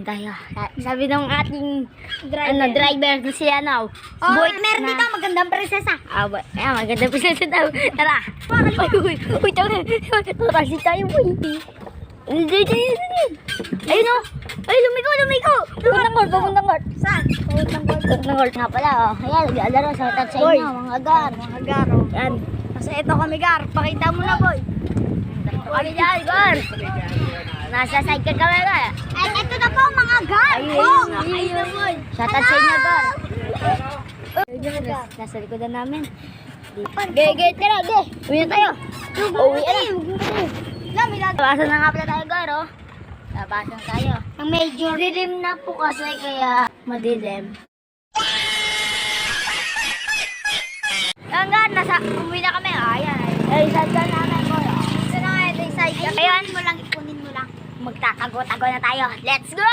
tayo. Sabi ng ating driver na si ano. Meron dito magandang prinsesa. Maganda prinsesa daw. Tara. Uy, taxi tayo, boy. Ayun o. Ay, lumiko. Pupuntang court. Saan? Pupuntang court nga pala, oh. Ayan, naglalaro sa touch sa inyo, mga gar. Mga garo. Yan. Kasi ito kami gar. Pakita mo na boy. Kami dyan, gar. Nasa side ka kami, gar. Ay, ito na po mga gar. Ayun, boy. Sa touch sa inyo, gar. Nasa likodan namin. Gege, tira, ge. Uwi na tayo. Uwi na. Labasan na nga pala tayo, gar, oh. Labasan tayo. Ang medyo. Dilim na po kasi kaya madilim. Yan, gar. Umuwi na kami. Ayan. Ay, saan ka namin, boy. Ito na nga, ito yung side. Ayan. Kunin mo lang. Magtatago-tago na tayo. Let's go!